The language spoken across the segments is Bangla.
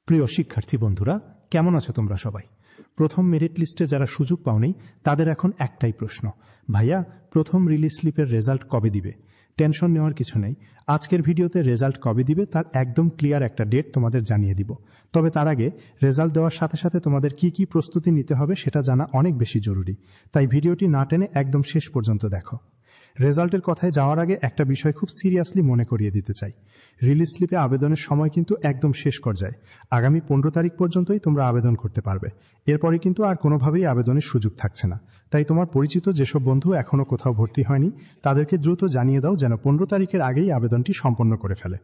প্রিয় শিক্ষার্থী বন্ধুরা, কেমন আছো তোমরা সবাই? প্রথম মেরিট লিস্টে যারা সুযোগ পাওনি তাদের এখন একটাই প্রশ্ন, ভাইয়া প্রথম রিলিজ স্লিপের রেজাল্ট কবে দিবে? টেনশন নেওয়ার কিছু নেই। আজকের ভিডিওতে রেজাল্ট কবে দিবে তার একদম ক্লিয়ার একটা ডেট তোমাদের জানিয়ে দিব। তবে তার আগে রেজাল্ট দেওয়ার সাথে সাথে তোমাদের কি কি প্রস্তুতি নিতে হবে সেটা জানা অনেক বেশি জরুরি। তাই ভিডিওটি না টেনে একদম শেষ পর্যন্ত দেখো। রেজাল্টের কথায় যাওয়ার আগে একটা বিষয় খুব সিরিয়াসলি মনে করিয়ে দিতে চাই। রিলিজ স্লিপে আবেদনের সময় কিন্তু একদম শেষ পর্যায়ে। আগামী 15 তারিখ পর্যন্তই তোমরা আবেদন করতে পারবে। এরপরে কিন্তু আর কোনোভাবেই আবেদনের সুযোগ থাকছে না। তাই তোমার পরিচিত যেসব বন্ধু এখনও কোথাও ভর্তি হয়নি তাদেরকে দ্রুত জানিয়ে দাও যেন 15 তারিখের আগেই আবেদনটি সম্পন্ন করে ফেলে।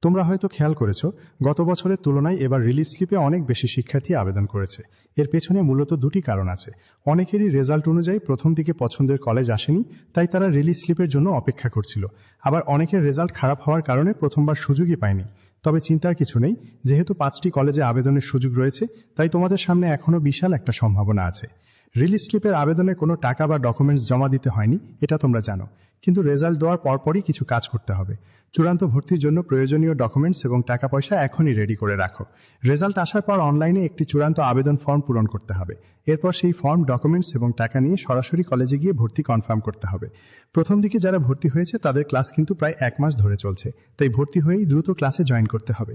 তোমরা হয়তো খেয়াল করেছো, গত বছরের তুলনায় এবার রিলিজ স্লিপে অনেক বেশি শিক্ষার্থী আবেদন করেছে। এর পেছনে মূলত দুটি কারণ আছে। অনেকেরই রেজাল্ট অনুযায়ী প্রথম দিকে পছন্দের কলেজ আসেনি, তাই তারা রিলিজ স্লিপের জন্য অপেক্ষা করছিল। আবার অনেকের রেজাল্ট খারাপ হওয়ার কারণে প্রথমবার সুযোগই পায়নি। তবে চিন্তার কিছু নেই, যেহেতু 5টি কলেজে আবেদনের সুযোগ রয়েছে, তাই তোমাদের সামনে এখনও বিশাল একটা সম্ভাবনা আছে। রিলিজ স্লিপের আবেদনে কোনো টাকা বা ডকুমেন্টস জমা দিতে হয়নি, এটা তোমরা জানো। কিন্তু রেজাল্ট দেওয়ার পরপরই কিছু কাজ করতে হবে। চূড়ান্ত ভর্তির জন্য প্রয়োজনীয় ডকুমেন্টস এবং টাকা পয়সা এখনই রেডি করে রাখো। রেজাল্ট আসার পর অনলাইনে একটি চূড়ান্ত আবেদন ফর্ম পূরণ করতে হবে। এরপর সেই ফর্ম, ডকুমেন্টস এবং টাকা নিয়ে সরাসরি কলেজে গিয়ে ভর্তি কনফার্ম করতে হবে। প্রথম দিকে যারা ভর্তি হয়েছে তাদের ক্লাস কিন্তু প্রায় 1 মাস ধরে চলছে, তাই ভর্তি হয়েই দ্রুত ক্লাসে জয়েন করতে হবে।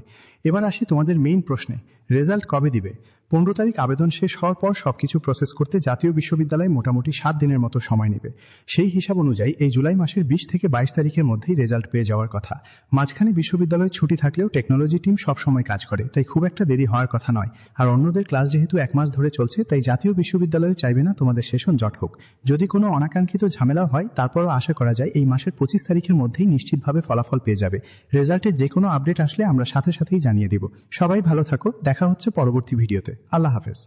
এবার আসি তোমাদের মেইন প্রশ্নে, রেজাল্ট কবে দিবে? 15 তারিখ আবেদন শেষ হওয়ার পর সবকিছু প্রসেস করতে জাতীয় বিশ্ববিদ্যালয় মোটামুটি 7 দিনের মতো সময় নেবে। সেই হিসাব অনুযায়ী এই জুলাই মাসের 20 থেকে 22 তারিখের মধ্যেই রেজাল্ট পেয়ে যাওয়ার কথা। মাঝখানে বিশ্ববিদ্যালয় ছুটি থাকলেও টেকনোলজি টিম সবসময় কাজ করে, তাই খুব একটা দেরি হওয়ার কথা নয়। আর অন্যদের ক্লাস যেহেতু 1 মাস ধরে চলছে, তাই জাতীয় বিশ্ববিদ্যালয় চাইবে না তোমাদের সেশন জট হোক। যদি কোনো অনাকাঙ্ক্ষিত ঝামেলা হয় তারপরও আশা করা যায় এই মাসের 25 তারিখের মধ্যেই নিশ্চিতভাবে ফলাফল পেয়ে যাবে। রেজাল্টের যে কোনো আপডেট আসলে আমরা সাথে সাথেই জানিয়ে দিব। সবাই ভালো থাকো, দেখা হচ্ছে পরবর্তী ভিডিওতে। আল্লাহ হাফেজ।